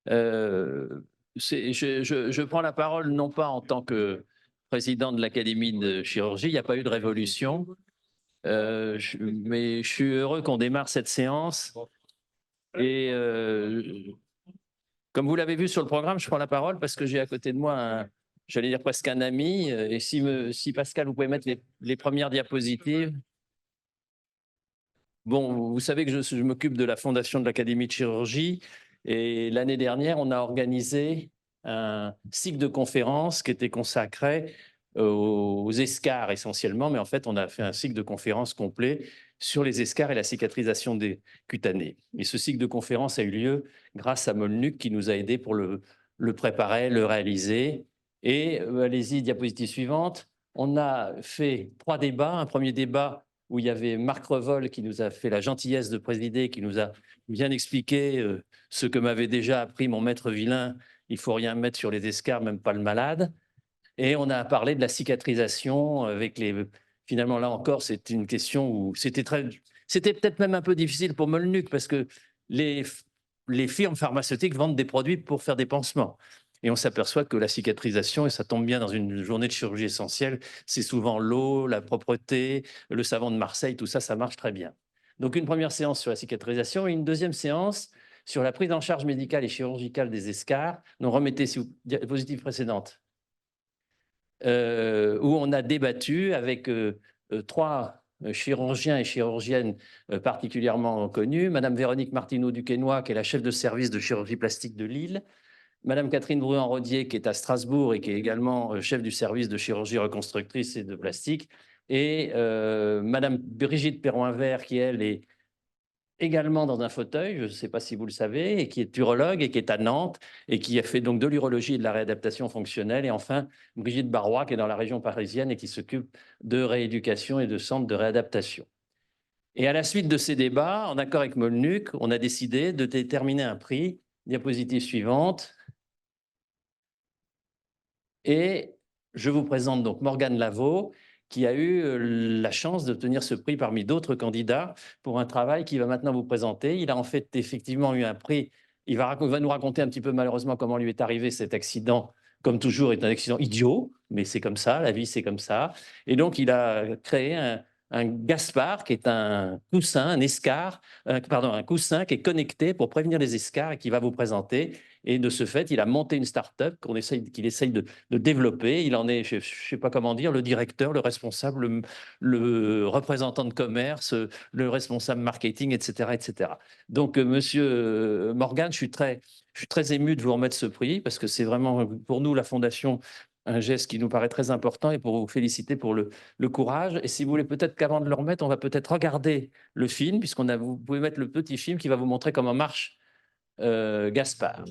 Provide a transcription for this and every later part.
Je prends la parole non pas en tant que président de l'Académie de chirurgie, il n'y a pas eu de révolution, mais je suis heureux qu'on démarre cette séance. Et comme vous l'avez vu sur le programme, je prends la parole parce que j'ai à côté de moi, j'allais dire presque un ami. Et si Pascal, vous pouvez mettre les premières diapositives. Bon, vous savez que je m'occupe de la fondation de l'Académie de chirurgie. Et l'année dernière, on a organisé un cycle de conférences qui était consacré aux escarres essentiellement, mais en fait, on a fait un cycle de conférences complet sur les escarres et la cicatrisation des cutanés. Et ce cycle de conférences a eu lieu grâce à Molnuc qui nous a aidés pour le préparer, le réaliser. Et allez-y, diapositive suivante. On a fait 3 débats. Un premier débat où il y avait Marc Revol qui nous a fait la gentillesse de présider, qui nous a bien expliqué ce que m'avait déjà appris mon maître Villain, il ne faut rien mettre sur les escarres, même pas le malade. Et on a parlé de la cicatrisation avec les... Finalement, là encore, c'est une question où c'était peut-être même un peu difficile pour Molnuc parce que les firmes pharmaceutiques vendent des produits pour faire des pansements. Et on s'aperçoit que la cicatrisation, et ça tombe bien dans une journée de chirurgie essentielle, c'est souvent l'eau, la propreté, le savon de Marseille, tout ça, ça marche très bien. Donc une première séance sur la cicatrisation et une deuxième séance sur la prise en charge médicale et chirurgicale des escarres. Donc remettez, si vous, diapositive précédente. Où on a débattu avec 3 chirurgiens et chirurgiennes particulièrement connus. Madame Véronique Martineau-Duquesnoy, qui est la chef de service de chirurgie plastique de Lille. Madame Catherine Bruand-Rodier, qui est à Strasbourg et qui est également chef du service de chirurgie reconstructrice et de plastique. Et Madame Brigitte Perroin-Vert, qui, elle, est également dans un fauteuil, je ne sais pas si vous le savez, et qui est urologue et qui est à Nantes et qui a fait donc de l'urologie et de la réadaptation fonctionnelle. Et enfin, Brigitte Barrois, qui est dans la région parisienne et qui s'occupe de rééducation et de centres de réadaptation. Et à la suite de ces débats, en accord avec Molnuc, on a décidé de déterminer un prix. Diapositive suivante. Et je vous présente donc Morgane Lavaux, qui a eu la chance d'obtenir ce prix parmi d'autres candidats pour un travail qu'il va maintenant vous présenter. Il a en fait effectivement eu un prix. Il va nous raconter un petit peu malheureusement comment lui est arrivé cet accident. Comme toujours, est un accident idiot, mais c'est comme ça, la vie c'est comme ça. Et donc il a créé un Gaspard qui est un coussin, un coussin qui est connecté pour prévenir les escarres et qui va vous présenter. Et de ce fait, il a monté une start-up qu'il essaye de développer. Il en est, je ne sais pas comment dire, le directeur, le responsable, le représentant de commerce, le responsable marketing, etc. etc. Donc, monsieur Morgan, je suis très ému de vous remettre ce prix parce que c'est vraiment, pour nous, la Fondation, un geste qui nous paraît très important et pour vous féliciter pour le courage. Et si vous voulez, peut-être qu'avant de le remettre, on va peut-être regarder le film, vous pouvez mettre le petit film qui va vous montrer comment marche Gaspard.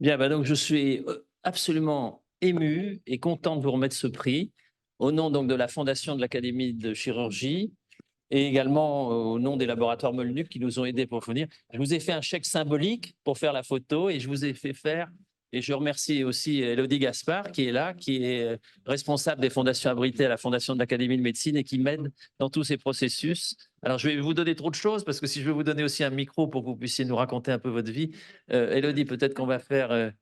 Bien, bah donc je suis absolument ému et content de vous remettre ce prix au nom donc de la Fondation de l'Académie de chirurgie et également au nom des laboratoires Molnuc qui nous ont aidés pour fournir. Je vous ai fait un chèque symbolique pour faire la photo et je vous ai fait faire, et je remercie aussi Élodie Gaspard qui est là, qui est responsable des fondations abritées à la Fondation de l'Académie de médecine et qui m'aide dans tous ces processus. Alors, je vais vous donner trop de choses parce que si je vais vous donner aussi un micro pour que vous puissiez nous raconter un peu votre vie, Élodie, peut-être qu'on va faire...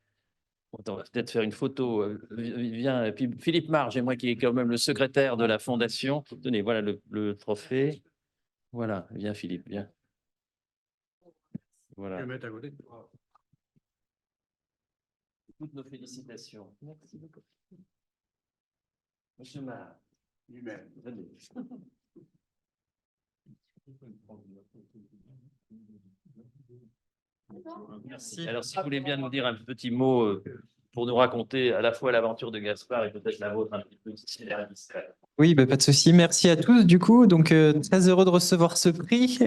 on va peut-être faire une photo. Viens, et puis Philippe Marge et moi qui est quand même le secrétaire de la Fondation. Tenez, voilà le trophée. Voilà, viens Philippe, viens. Voilà. Toutes nos félicitations. Merci beaucoup. Monsieur Mar, lui-même, venez. Merci. Alors, si vous voulez bien nous dire un petit mot pour nous raconter à la fois l'aventure de Gaspard et peut-être la vôtre un petit peu si c'est discret. Oui, bah, pas de souci. Merci à tous. Du coup, donc très heureux de recevoir ce prix.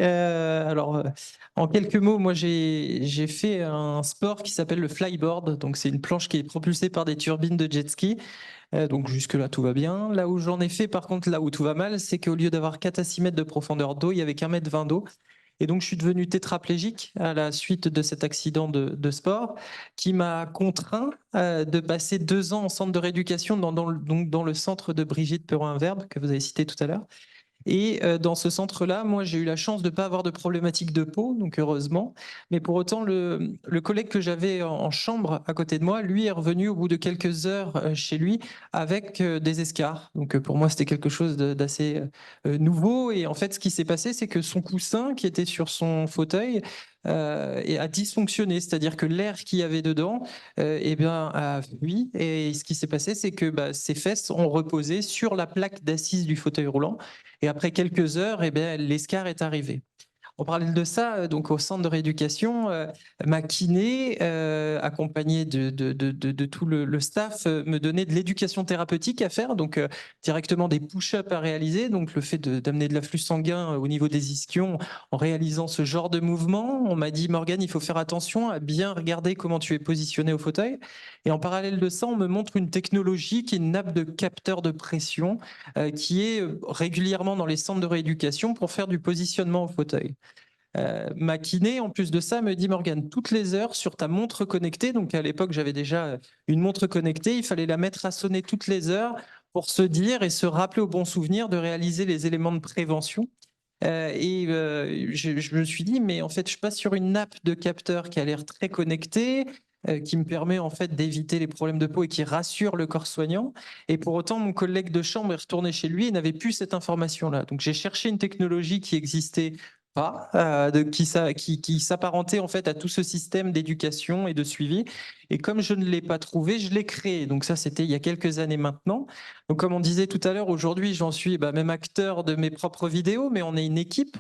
En quelques mots, moi j'ai fait un sport qui s'appelle le flyboard. Donc c'est une planche qui est propulsée par des turbines de jet ski. Donc jusque-là, tout va bien. Là où j'en ai fait, par contre, là où tout va mal, c'est qu'au lieu d'avoir 4 à 6 mètres de profondeur d'eau, il y avait qu'1,20 m d'eau. Et donc, je suis devenu tétraplégique à la suite de cet accident de sport qui m'a contraint de passer 2 ans en centre de rééducation dans le centre de Brigitte Perrin-Verbe que vous avez cité tout à l'heure. Et dans ce centre-là, moi, j'ai eu la chance de ne pas avoir de problématique de peau, donc heureusement. Mais pour autant, le collègue que j'avais en chambre à côté de moi, lui, est revenu au bout de quelques heures chez lui avec des escarres. Donc pour moi, c'était quelque chose d'assez nouveau. Et en fait, ce qui s'est passé, c'est que son coussin qui était sur son fauteuil a dysfonctionné, c'est-à-dire que l'air qu'il y avait dedans a fui. Et ce qui s'est passé, c'est que ses fesses ont reposé sur la plaque d'assise du fauteuil roulant. Et après quelques heures, l'escar est arrivé. En parallèle de ça, donc au centre de rééducation, ma kiné, accompagnée de tout le staff, me donnait de l'éducation thérapeutique à faire, donc directement des push-ups à réaliser, donc le fait d'amener de l'afflux sanguin au niveau des ischions en réalisant ce genre de mouvement. On m'a dit, Morgane, il faut faire attention à bien regarder comment tu es positionné au fauteuil. Et en parallèle de ça, on me montre une technologie qui est une nappe de capteur de pression qui est régulièrement dans les centres de rééducation pour faire du positionnement au fauteuil. Ma kiné, en plus de ça, me dit, Morgane, toutes les heures sur ta montre connectée, donc à l'époque j'avais déjà une montre connectée, il fallait la mettre à sonner toutes les heures pour se dire et se rappeler au bon souvenir de réaliser les éléments de prévention. Je me suis dit, mais en fait, je passe sur une nappe de capteur qui a l'air très connectée, qui me permet en fait d'éviter les problèmes de peau et qui rassure le corps soignant. Et pour autant, mon collègue de chambre est retourné chez lui et n'avait plus cette information-là. Donc j'ai cherché une technologie qui existait pas, qui s'apparentait en fait à tout ce système d'éducation et de suivi. Et comme je ne l'ai pas trouvé, je l'ai créé. Donc ça, c'était il y a quelques années maintenant. Donc comme on disait tout à l'heure, aujourd'hui, j'en suis même acteur de mes propres vidéos, mais on est une équipe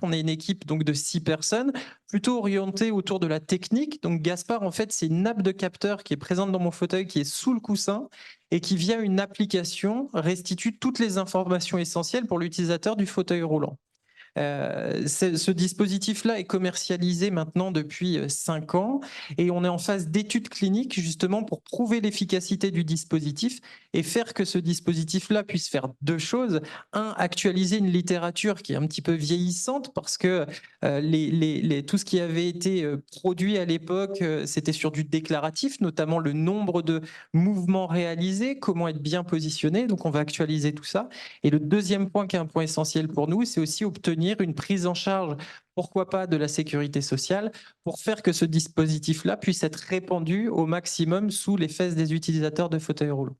donc de 6 personnes, plutôt orientée autour de la technique. Donc Gaspard, en fait, c'est une nappe de capteur qui est présente dans mon fauteuil, qui est sous le coussin et qui, via une application, restitue toutes les informations essentielles pour l'utilisateur du fauteuil roulant. Ce dispositif-là est commercialisé maintenant depuis 5 ans et on est en phase d'études cliniques justement pour prouver l'efficacité du dispositif et faire que ce dispositif-là puisse faire 2 choses. Un, actualiser une littérature qui est un petit peu vieillissante parce que tout ce qui avait été produit à l'époque, c'était sur du déclaratif, notamment le nombre de mouvements réalisés, comment être bien positionné. Donc on va actualiser tout ça. Et le deuxième point qui est un point essentiel pour nous, c'est aussi obtenir une prise en charge, pourquoi pas de la sécurité sociale, pour faire que ce dispositif-là puisse être répandu au maximum sous les fesses des utilisateurs de fauteuils roulants.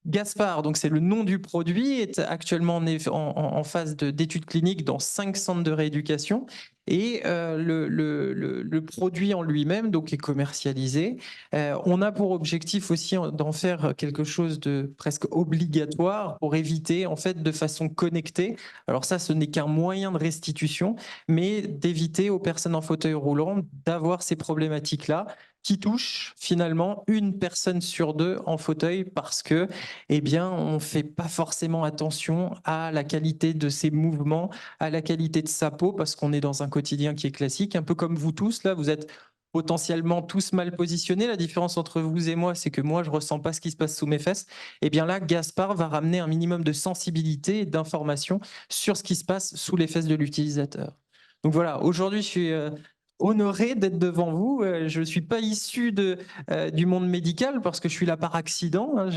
Gaspard, donc c'est le nom du produit, est actuellement en phase d'études cliniques dans 5 centres de rééducation et le produit en lui-même donc est commercialisé. On a pour objectif aussi d'en faire quelque chose de presque obligatoire pour éviter en fait de façon connectée. Alors ça, ce n'est qu'un moyen de restitution, mais d'éviter aux personnes en fauteuil roulant d'avoir ces problématiques-là qui touchent finalement une personne sur 2 en fauteuil parce que on ne fait pas forcément attention à la qualité de ses mouvements, à la qualité de sa peau, parce qu'on est dans un quotidien qui est classique, un peu comme vous tous, là, vous êtes potentiellement tous mal positionnés. La différence entre vous et moi, c'est que moi, je ne ressens pas ce qui se passe sous mes fesses. Et bien là, Gaspard va ramener un minimum de sensibilité et d'information sur ce qui se passe sous les fesses de l'utilisateur. Donc voilà, aujourd'hui, je suis honoré d'être devant vous. Je ne suis pas issu du monde médical parce que je suis là par accident. Hein.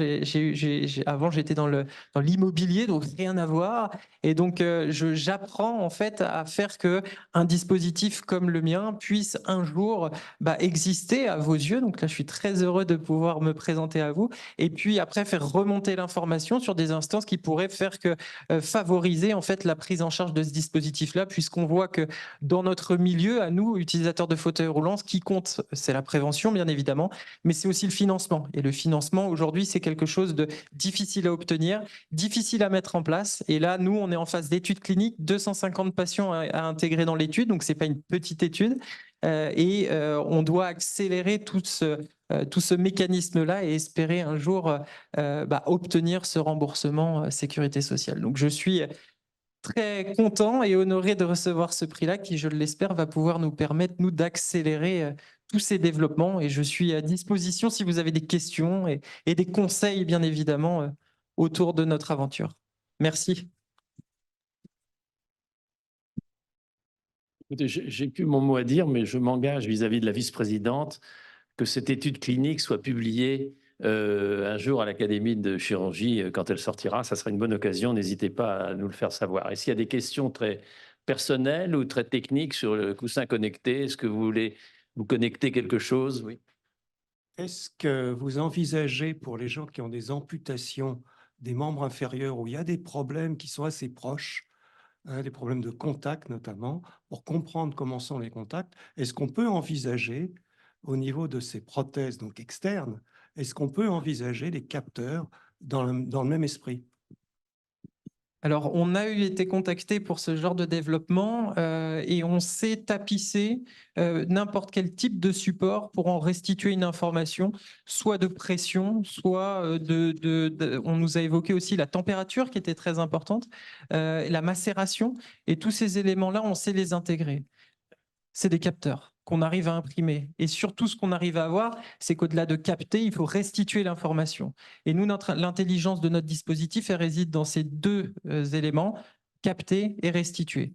Avant, j'étais dans l'immobilier, donc rien à voir. Et donc, j'apprends en fait à faire qu'un dispositif comme le mien puisse un jour exister à vos yeux. Donc là, je suis très heureux de pouvoir me présenter à vous. Et puis après, faire remonter l'information sur des instances qui pourraient faire que favoriser en fait la prise en charge de ce dispositif-là, puisqu'on voit que dans notre milieu, à nous, utilisateurs de fauteuils roulants, ce qui compte, c'est la prévention, bien évidemment, mais c'est aussi le financement. Et le financement, aujourd'hui, c'est quelque chose de difficile à obtenir, difficile à mettre en place. Et là, nous, on est en phase d'études cliniques, 250 patients à intégrer dans l'étude, donc ce n'est pas une petite étude. On doit accélérer tout ce mécanisme-là et espérer un jour obtenir ce remboursement sécurité sociale. Donc, je suis très content et honoré de recevoir ce prix-là qui, je l'espère, va pouvoir nous permettre, nous, d'accélérer tous ces développements. Et je suis à disposition si vous avez des questions et des conseils, bien évidemment, autour de notre aventure. Merci. Écoutez, j'ai plus mon mot à dire, mais je m'engage vis-à-vis de la vice-présidente que cette étude clinique soit publiée un jour à l'Académie de chirurgie quand elle sortira. Ça sera une bonne occasion. N'hésitez pas à nous le faire savoir. Et s'il y a des questions très personnelles ou très techniques sur le coussin connecté, est-ce que vous voulez vous connecter quelque chose? Oui. Est-ce que vous envisagez pour les gens qui ont des amputations des membres inférieurs où il y a des problèmes qui sont assez proches, des problèmes de contact notamment, pour comprendre comment sont les contacts, est-ce qu'on peut envisager au niveau de ces prothèses donc externes, est-ce qu'on peut envisager des capteurs dans le même esprit? Alors, on a été contacté pour ce genre de développement et on sait tapisser n'importe quel type de support pour en restituer une information, soit de pression, soit on nous a évoqué aussi la température qui était très importante, la macération, et tous ces éléments-là, on sait les intégrer. C'est des capteurs qu'on arrive à imprimer. Et surtout, ce qu'on arrive à avoir, c'est qu'au-delà de capter, il faut restituer l'information. Et nous, l'intelligence de notre dispositif, elle réside dans ces deux éléments, capter et restituer.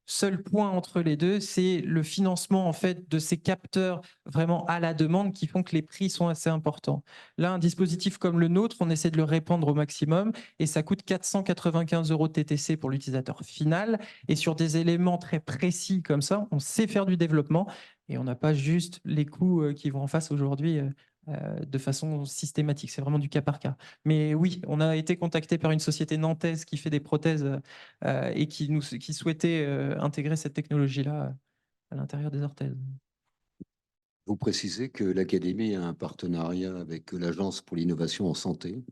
Seul point entre les deux, c'est le financement en fait de ces capteurs vraiment à la demande qui font que les prix sont assez importants. Là, un dispositif comme le nôtre, on essaie de le répandre au maximum et ça coûte 495 € TTC pour l'utilisateur final. Et sur des éléments très précis comme ça, on sait faire du développement et on n'a pas juste les coûts qui vont en face aujourd'hui de façon systématique. C'est vraiment du cas par cas. Mais oui, on a été contacté par une société nantaise qui fait des prothèses et qui souhaitait intégrer cette technologie-là à l'intérieur des orthèses. Vous précisez que l'Académie a un partenariat avec l'Agence pour l'innovation en santé,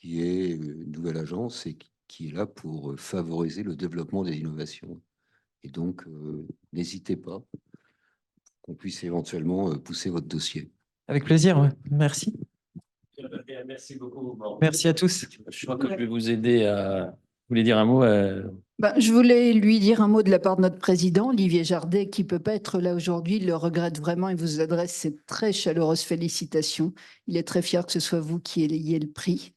qui est une nouvelle agence et qui est là pour favoriser le développement des innovations. Et donc, n'hésitez pas qu'on puisse éventuellement pousser votre dossier. Avec plaisir, ouais. Merci. Merci beaucoup. Merci à tous. Je crois que je vais vous aider à... Vous voulez dire un mot Je voulais lui dire un mot de la part de notre président, Olivier Jardet, qui ne peut pas être là aujourd'hui. Il le regrette vraiment et vous adresse ses très chaleureuses félicitations. Il est très fier que ce soit vous qui ayez le prix.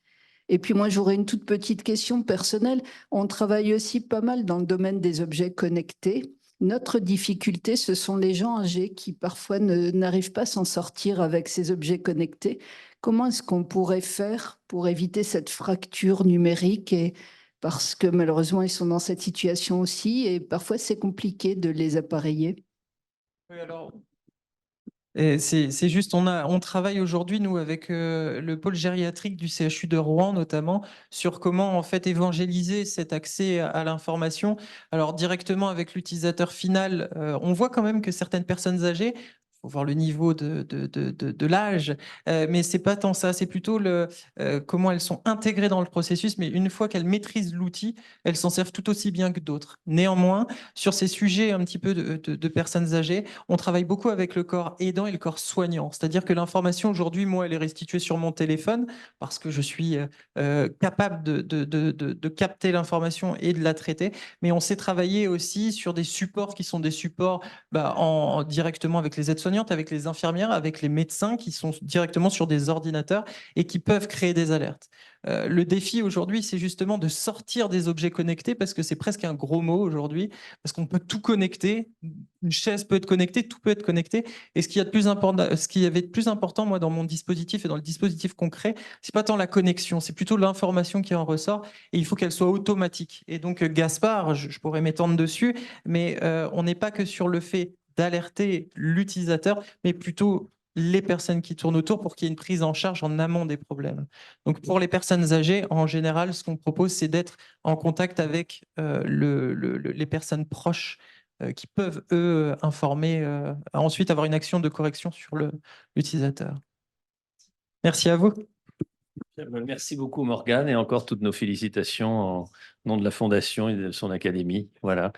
Et puis moi, j'aurais une toute petite question personnelle. On travaille aussi pas mal dans le domaine des objets connectés. Notre difficulté, ce sont les gens âgés qui parfois n'arrivent pas à s'en sortir avec ces objets connectés. Comment est-ce qu'on pourrait faire pour éviter cette fracture numérique parce que malheureusement, ils sont dans cette situation aussi et parfois, c'est compliqué de les appareiller. Oui, alors, c'est juste, on travaille aujourd'hui, nous, avec le pôle gériatrique du CHU de Rouen, notamment, sur comment, en fait, évangéliser cet accès à l'information. Alors, directement avec l'utilisateur final, on voit quand même que certaines personnes âgées, faut voir le niveau de l'âge, mais c'est pas tant ça, c'est plutôt comment elles sont intégrées dans le processus, mais une fois qu'elles maîtrisent l'outil, elles s'en servent tout aussi bien que d'autres. Néanmoins, sur ces sujets un petit peu de personnes âgées, on travaille beaucoup avec le corps aidant et le corps soignant, c'est-à-dire que l'information aujourd'hui, moi, elle est restituée sur mon téléphone parce que je suis capable de capter l'information et de la traiter, mais on sait travailler aussi sur des supports qui sont des supports directement avec les aides-soignantes, avec les infirmières, avec les médecins qui sont directement sur des ordinateurs et qui peuvent créer des alertes. Le défi aujourd'hui, c'est justement de sortir des objets connectés parce que c'est presque un gros mot aujourd'hui, parce qu'on peut tout connecter. Une chaise peut être connectée, tout peut être connecté. Et ce qu'il y avait de plus important, moi, dans mon dispositif et dans le dispositif concret, c'est pas tant la connexion, c'est plutôt l'information qui en ressort et il faut qu'elle soit automatique. Et donc, Gaspard, je pourrais m'étendre dessus, mais on n'est pas que sur le fait d'alerter l'utilisateur, mais plutôt les personnes qui tournent autour pour qu'il y ait une prise en charge en amont des problèmes. Donc, pour les personnes âgées, en général, ce qu'on propose, c'est d'être en contact avec les personnes proches qui peuvent, eux, informer, ensuite avoir une action de correction sur l'utilisateur. Merci à vous. Merci beaucoup, Morgane, et encore toutes nos félicitations en nom de la Fondation et de son académie. Voilà.